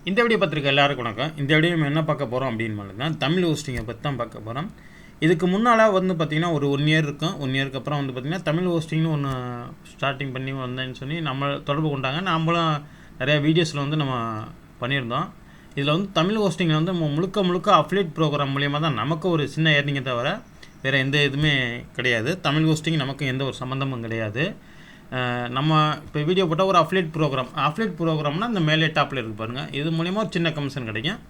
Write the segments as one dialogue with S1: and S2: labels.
S1: இந்த வீடியோ பார்த்துருக்க எல்லாருக்கும் வணக்கம். இந்த வீடியோ நம்ம என்ன பார்க்க போகிறோம் அப்படின்னு தமிழ் ஹோஸ்டிங்கை பற்றி தான் பார்க்க போகிறோம். இதுக்கு முன்னால் பார்த்திங்கன்னா ஒரு 1 இயர் இருக்கும். 1 இயருக்கு அப்புறம் பார்த்திங்கன்னா தமிழ் ஹோஸ்டிங்னு ஒன்று ஸ்டார்டிங் பண்ணி வந்தேன்னு சொல்லி நம்ம தொடர்பு கொண்டாங்க. நம்மளும் நிறையா வீடியோஸில் நம்ம பண்ணியிருந்தோம். இதில் தமிழ் ஹோஸ்டிங்கில் முழுக்க அஃபிலியேட் ப்ரோக்ராம் மூலியமாக தான் நமக்கு ஒரு சின்ன ஏர்னிங்கை தவிர வேறு எந்த இதுவுமே கிடையாது. தமிழ் ஹோஸ்டிங் நமக்கு எந்த ஒரு சம்மந்தமும் கிடையாது. நம்ம இப்போ வீடியோ போட்டால் ஒரு அஃபிலியேட் ப்ரோக்ராம்னால் இந்த மேலே டாப்பில் இருக்குது பாருங்கள். இது மூலிமா ஒரு சின்ன கமிஷன் கிடைக்கும்.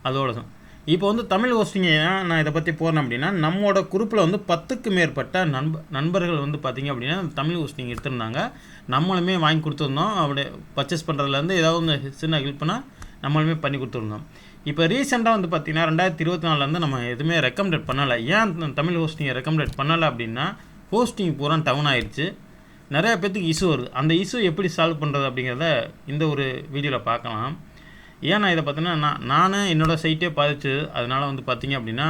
S1: அதோட தான் இப்போ தமிழ் ஹோஸ்டிங் ஏன் நான் இதை பற்றி போகிறேன் அப்படின்னா, நம்மளோட குரூப்பில் 10க்கு மேற்பட்ட நண்பர்கள் பார்த்திங்க அப்படின்னா தமிழ் ஹோஸ்டிங் எடுத்திருந்தாங்க. நம்மளுமே வாங்கி கொடுத்துருந்தோம். அப்படி பர்ச்சேஸ் பண்ணுறதுலேருந்து ஏதாவது ஒன்று சின்ன ஹெல்ப்னா நம்மளுமே பண்ணி கொடுத்துருந்தோம். இப்போ ரீசெண்டாக பார்த்திங்கன்னா 2024 நம்ம எதுவுமே ரெக்கமெண்டேட் பண்ணலை. ஏன் தமிழ் ஹோஸ்டிங்கை ரெக்கமெண்டேட் பண்ணலை அப்படின்னா, ஹோஸ்டிங் பூரா டவுன் ஆயிடுச்சு. நிறையா பேர்த்துக்கு இஷ்யூ வருது. அந்த இஷ்யூ எப்படி சால்வ் பண்ணுறது அப்படிங்கிறத இந்த ஒரு வீடியோவில் பார்க்கலாம். ஏன் நான் இதை பார்த்தீங்கன்னா நான் என்னோடய சைட்டே பாதிச்சு. அதனால் பார்த்திங்க அப்படின்னா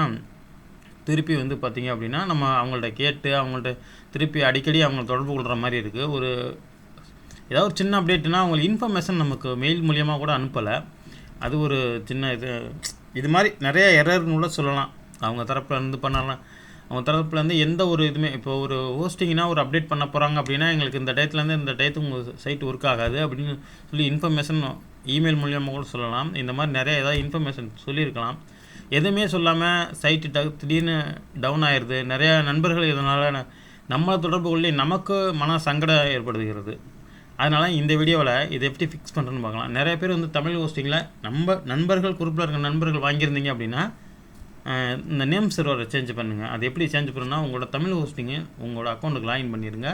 S1: திருப்பி பார்த்திங்க அப்படின்னா நம்ம அவங்கள்ட்ட கேட்டு அவங்கள்ட்ட திருப்பி அடிக்கடி அவங்க தொடர்பு கொள்கிற மாதிரி இருக்குது. ஒரு ஏதாவது ஒரு சின்ன அப்டேட்னா அவங்களுக்கு இன்ஃபர்மேஷன் நமக்கு மெயில் மூலியமாக கூட அனுப்பலை. அது ஒரு சின்ன இது மாதிரி நிறைய எரர்னு கூட சொல்லலாம். அவங்க தரப்பில் பண்ணலாம். அவங்க தரப்புலேருந்து எந்த ஒரு இதுவுமே இப்போ ஒரு ஹோஸ்டிங்னா ஒரு அப்டேட் பண்ண போகிறாங்க அப்படின்னா, எங்களுக்கு இந்த டயத்துலேருந்து இந்த டயத்துக்கு உங்கள் சைட் ஒர்க் ஆகாது அப்படின்னு சொல்லி இன்ஃபர்மேஷன் இமெயில் மூலியமாக கூட சொல்லலாம். இந்த மாதிரி நிறைய ஏதாவது இன்ஃபர்மேஷன் சொல்லியிருக்கலாம். எதுவுமே சொல்லாமல் சைட்டு திடீர்னு டவுன் ஆயிடுது. நிறையா நண்பர்கள் இதனால் நம்மளை தொடர்பு கொள்ளி நமக்கு மன சங்கடம் ஏற்படுகிறது. அதனால் இந்த வீடியோவில் இதை எப்படி ஃபிக்ஸ் பண்ணுறதுன்னு பார்க்கலாம். நிறைய பேர் தமிழ் ஹோஸ்டிங்கில் நம்ம நண்பர்கள் குரூப்பில் இருக்கிற நண்பர்கள் வாங்கியிருந்தீங்க அப்படின்னா இந்த நேம் சர்வரை சேஞ்ச் பண்ணுங்கள். அது எப்படி சேஞ்ச் பண்ணணும்னா, உங்களோட தமிழ் ஹோஸ்டிங்கு உங்களோட அக்கௌண்ட்டுக்கு லாகின் பண்ணிடுங்க.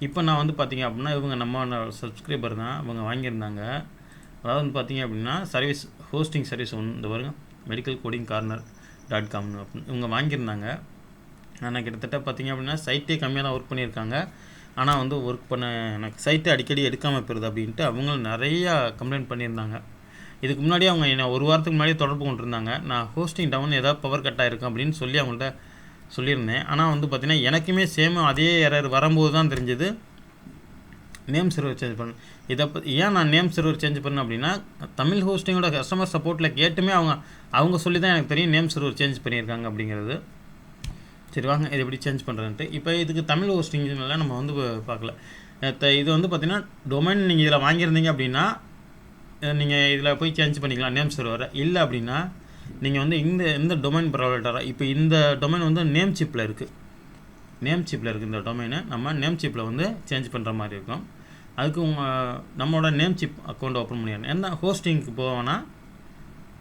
S1: இப்போ நான் பார்த்திங்க அப்படின்னா இவங்க நம்ம சப்ஸ்கிரைபர் தான். அவங்க வாங்கியிருந்தாங்க. அதாவது பார்த்திங்க அப்படின்னா சர்வீஸ் ஹோஸ்டிங் சர்வீஸ் இந்த வருங்க medicalcodingcorner.com அப்படின்னு இவங்க வாங்கியிருந்தாங்க. ஆனால் கிட்டத்தட்ட பார்த்திங்க அப்படின்னா சைட்டே கம்மியாக தான் ஒர்க் பண்ணியிருக்காங்க. ஆனால் ஒர்க் பண்ண எனக்கு சைட்டை அடிக்கடி எடுக்காமல் போயிருது அப்படின்ட்டு அவங்களும் நிறையா கம்ப்ளைண்ட் பண்ணியிருந்தாங்க. இதுக்கு முன்னாடி அவங்க என்ன 1 வாரத்துக்கு முன்னாடி தொடர்பு கொண்டிருந்தாங்க. நான் ஹோஸ்டிங் டவுன் ஏதாவது பவர் கட் ஆகிருக்கும் அப்படின்னு சொல்லி அவங்கள்ட்ட சொல்லியிருந்தேன். ஆனால் பார்த்திங்கன்னா எனக்குமே சேம் அதே எரர் வரும்போது தான் தெரிஞ்சது நேம் சர்வர் சேஞ்ச் பண்ணேன். இதை ஏன் நான் நேம் சர்வர் சேஞ்ச் பண்ணேன் அப்படின்னா, தமிழ் ஹோஸ்டிங்கோட கஸ்டமர் சப்போர்ட்டில் கேட்டுமே அவங்க சொல்லி தான் எனக்கு தெரியும் நேம் சர்வர் சேஞ்ச் பண்ணியிருக்காங்க அப்படிங்கிறது. சரி வாங்க இது எப்படி சேஞ்ச் பண்ணுறேன்ட்டு. இப்போ இதுக்கு தமிழ் ஹோஸ்டிங்னால நம்ம பார்க்கல. இது பார்த்திங்கன்னா டொமைன் நீங்கள் இதில் வாங்கியிருந்தீங்க அப்படின்னா நீங்கள் இதில் போய் சேஞ்ச் பண்ணிக்கலாம் நேம் சர்வரை. இல்லை அப்படின்னா நீங்கள் இந்த டொமைன் ப்ரொவைடராக இப்போ இந்த டொமைன் நேம் சிப்பில் இருக்குது. இந்த டொமைனை நம்ம நேம் சிப்பில் சேஞ்ச் பண்ணுற மாதிரி இருக்கும். அதுக்கு நம்மளோட நேம் சிப் அக்கௌண்ட் ஓப்பன் பண்ணிடணும். என்ன ஹோஸ்டிங்க்கு போவோன்னா,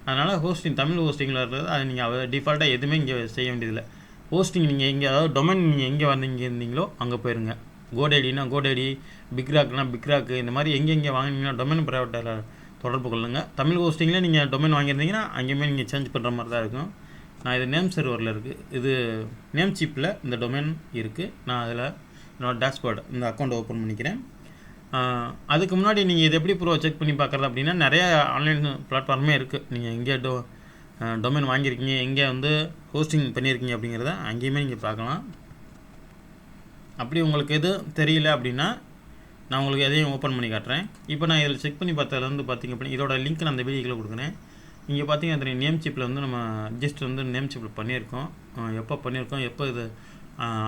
S1: அதனால் தமிழ் ஹோஸ்டிங்கில் இருக்கிறது அதை நீங்கள் டிஃபால்ட்டாக எதுவுமே இங்கே செய்ய வேண்டியதில்லை. ஹோஸ்டிங் நீங்கள் எங்கே அதாவது டொமைன் நீங்கள் எங்கே இருந்தீங்களோ அங்கே போயிருங்க. கோடேடினா கோடேடி, பிக்ராக்னா பிக்ராக்கு, இந்த மாதிரி எங்கெங்கே வாங்கினீங்கன்னா டொமைன் ப்ரொவைடரில் தொடர்பு கொள்ளுங்கள். தமிழ் ஹோஸ்டிங்கில் நீங்கள் டொமைன் வாங்கியிருந்தீங்கன்னா அங்கேயுமே நீங்கள் சேஞ்ச் பண்ணுற மாதிரி தான் இருக்கும். நான் இது நேம் சர்வரில் இருக்குது. இது நேம் சிப்பில் இந்த டொமைன் இருக்குது. நான் அதில் என்னோடய டேஷ்போர்டு இந்த அக்கௌண்ட் ஓப்பன் பண்ணிக்கிறேன். அதுக்கு முன்னாடி நீங்கள் இது எப்படி ப்ரோ செக் பண்ணி பார்க்குறது அப்படின்னா, நிறையா ஆன்லைன் பிளாட்ஃபார்மே இருக்குது. நீங்கள் எங்கே டொமைன் வாங்கியிருக்கீங்க, எங்கே ஹோஸ்டிங் பண்ணியிருக்கீங்க அப்படிங்கிறத அங்கேயுமே நீங்கள் பார்க்கலாம். அப்படி உங்களுக்கு எதுவும் தெரியல அப்படின்னா நான் உங்களுக்கு எதையும் ஓப்பன் பண்ணி காட்டுறேன். இப்போ நான் இதில் செக் பண்ணி பார்த்ததுலேருந்து பார்த்திங்க அப்படின்னா இதோட லிங்க் நான் அந்த வீடியோவில் கொடுக்குறேன். இங்கே பார்த்திங்க அந்த நேம் சிப்பில் நம்ம ரிஜிஸ்டர் நேம் சிப்பில் பண்ணியிருக்கோம். எப்போ பண்ணியிருக்கோம், எப்போ இது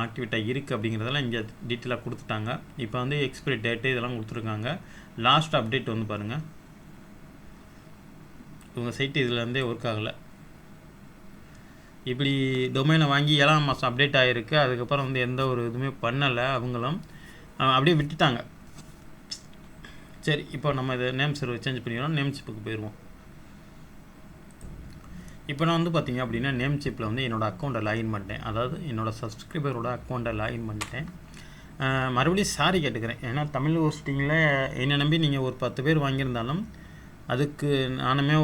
S1: ஆக்டிவேட்டாக இருக்குது அப்படிங்கிறதெல்லாம் இங்கே டீட்டெயிலாக கொடுத்துட்டாங்க. இப்போ எக்ஸ்பைரி டேட்டு இதெல்லாம் கொடுத்துருக்காங்க. லாஸ்ட் அப்டேட் பாருங்கள். இவங்க சைட்டு இதில் ஒர்க் ஆகலை. இப்படி டொமைனை வாங்கி 7ஆம் மாதம் அப்டேட் ஆகிருக்கு. அதுக்கப்புறம் எந்த ஒரு இதுவுமே பண்ணலை. அவங்களும் அப்படியே விட்டுட்டாங்க. சரி இப்போ நம்ம இதை நேம் சர்வர் சேஞ்ச் பண்ணிக்கிறோம். நேம் சிப்புக்கு போயிடுவோம். இப்போ நான் பார்த்திங்க அப்படின்னா நேம் சிப்பில் என்னோடய அக்கௌண்ட்டை லாகின் பண்ணிட்டேன். அதாவது என்னோடய சப்ஸ்கிரைபரோட அக்கௌண்ட்டை லாகின் பண்ணிட்டேன். மறுபடியும் சாரி கேட்டுக்கிறேன். ஏன்னா தமிழ் ஹோஸ்டிங்கில் என்னை நம்பி நீங்கள் ஒரு 10 பேர் வாங்கியிருந்தாலும் அதுக்கு நானுமே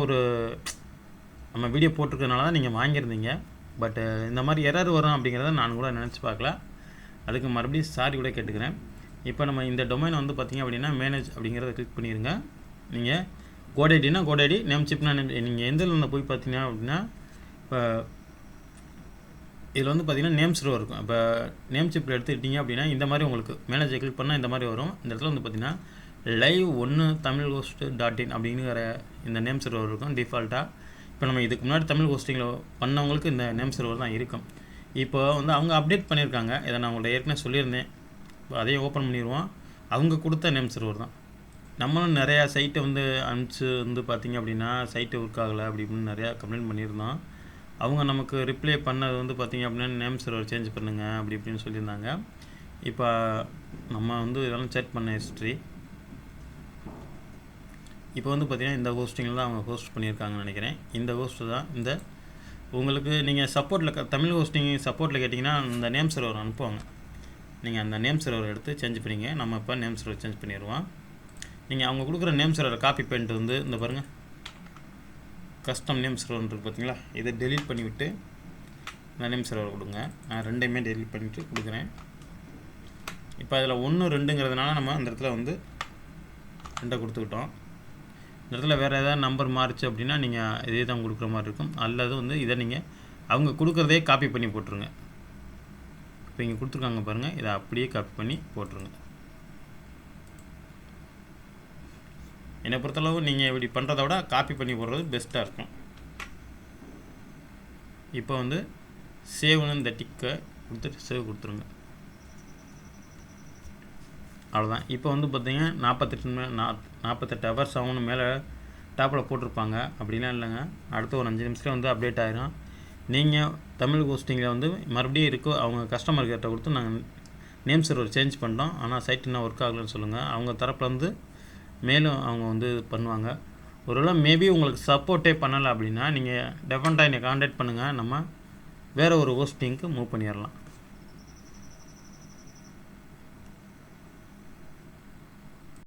S1: நம்ம வீடியோ போட்டிருக்கிறதுனால தான் நீங்கள் வாங்கியிருந்தீங்க. பட்டு இந்த மாதிரி எரர் வரும் அப்படிங்கிறத நான் கூட நினச்சி பார்க்கல. அதுக்கு மறுபடியும் சாரி கூட கேட்டுக்கிறேன். இப்போ நம்ம இந்த டொமைனை பார்த்திங்க அப்படின்னா மேனேஜ் அப்படிங்கிறத கிளிக் பண்ணிடுங்க. நீங்கள் கோடேடினா கோடேடி, நேம் சிப்னா நீங்கள் எந்த போய் பார்த்தீங்க அப்படின்னா இப்போ இதில் பார்த்திங்கன்னா நேம் சர்வர் இருக்கும். இப்போ நேம் சிப்பில் எடுத்துக்கிட்டிங்க அப்படின்னா இந்த மாதிரி உங்களுக்கு மேனேஜை கிளிக் பண்ணால் இந்த மாதிரி வரும். இந்த இடத்துல பார்த்திங்கன்னா live1tamilhost.in அப்படிங்கிற இந்த நேம் சர்வர் இருக்கும் டிஃபால்ட்டாக. இப்போ நம்ம இதுக்கு முன்னாடி தமிழ் ஹோஸ்டிங்கில் பண்ணவங்களுக்கு இந்த நேம் சர்வர் தான் இருக்கும். இப்போ வந்து அவங்க அப்டேட் பண்ணியிருக்காங்க, இதை நான் உங்கள்கிட்ட ஏற்கனவே சொல்லியிருந்தேன். அதையும் ஓப்பன் பண்ணிடுவோம். அவங்க கொடுத்த நேம் சர்வர் தான். நம்மளும் நிறையா சைட்டை வந்து அனுப்பிச்சு வந்து பார்த்திங்க அப்படின்னா சைட்டு ஒர்க் ஆகலை அப்படி இப்படின்னு நிறையா கம்ப்ளைண்ட் பண்ணியிருந்தோம். அவங்க நமக்கு ரிப்ளை பண்ணது வந்து பார்த்திங்க அப்படின்னா நேம் சர்வர் சேஞ்ச் பண்ணுங்கள் அப்படி இப்படின்னு சொல்லியிருந்தாங்க. இப்போ நம்ம வந்து இதெல்லாம் செக் பண்ண ஹிஸ்ட்ரி. இப்போ வந்து பார்த்திங்கன்னா இந்த ஹோஸ்டிங்கில் தான் அவங்க ஹோஸ்ட் பண்ணியிருக்காங்கன்னு நினைக்கிறேன். இந்த ஹோஸ்ட்டு தான் இந்த உங்களுக்கு நீங்கள் சப்போர்ட்டில் தமிழ் ஹோஸ்டிங் சப்போர்ட்டில் கேட்டிங்கன்னா இந்த நேம் சர்வர் அனுப்புவாங்க. நீங்கள் அந்த நேம் சர்வர் எடுத்து சேஞ்ச் பண்ணிங்க. நம்ம இப்போ நேம் சர்வர் சேஞ்ச் பண்ணிடுவோம். நீங்கள் அவங்க கொடுக்குற நேம் சர்வரை காப்பி பண்ணிட்டு வந்து இந்த பாருங்கள் கஸ்டம் நேம் சர்வர் இருக்குது பார்த்தீங்களா, இதை டெலீட் பண்ணிவிட்டு இந்த நேம் சர்வர் கொடுங்க. நான் ரெண்டையுமே டெலீட் பண்ணிவிட்டு கொடுக்குறேன். இப்போ அதில் 1 2ங்கிறதுனால நம்ம அந்த இடத்துல வந்து 2 கொடுத்துக்கிட்டோம். இந்த இடத்துல வேறு ஏதாவது நம்பர் மாறிச்சு அப்படின்னா நீங்கள் இதே தான் கொடுக்குற மாதிரி இருக்கும். அல்லது வந்து இதை நீங்கள் அவங்க கொடுக்குறதே காப்பி பண்ணி போட்டுருங்க. இப்போ இங்கே கொடுத்துருக்காங்க பாருங்கள், இதை அப்படியே காப்பி பண்ணி போட்டுருங்க. என்னை பொறுத்தளவு நீங்கள் இப்படி பண்ணுறத விட காப்பி பண்ணி போடுறது பெஸ்ட்டாக இருக்கும். இப்போ வந்து சேவ்னு இந்த டிக்கை கொடுத்துட்டு சேவ் கொடுத்துருங்க. அவ்வளோதான். இப்போ வந்து பார்த்தீங்கன்னா 48 ஹவர்ஸ் ஆகும்னு மேலே டாப்பில் போட்டிருப்பாங்க. அப்படிலாம் இல்லைங்க, அடுத்த ஒரு 5 நிமிஷத்தில் வந்து அப்டேட் ஆகிரும். நீங்கள் தமிழ் ஹோஸ்டிங்கில் வந்து மறுபடியும் இருக்கோ அவங்க கஸ்டமர் கிட்ட கொடுத்து நாங்கள் நேம் சர்வர் சேஞ்ச் பண்ணிட்டோம், ஆனால் சைட் இன்னும் ஒர்க் ஆகலைன்னு சொல்லுங்கள். அவங்க தரப்பில் வந்து மேலும் அவங்க வந்து பண்ணுவாங்க. ஒருவேளை மேபி உங்களுக்கு சப்போர்ட்டே பண்ணலை அப்படின்னா நீங்கள் டெஃபினட்டாக என்னை கான்டாக்ட் பண்ணுங்கள். நம்ம வேறு ஒரு ஹோஸ்டிங்க்கு மூவ் பண்ணிடலாம்.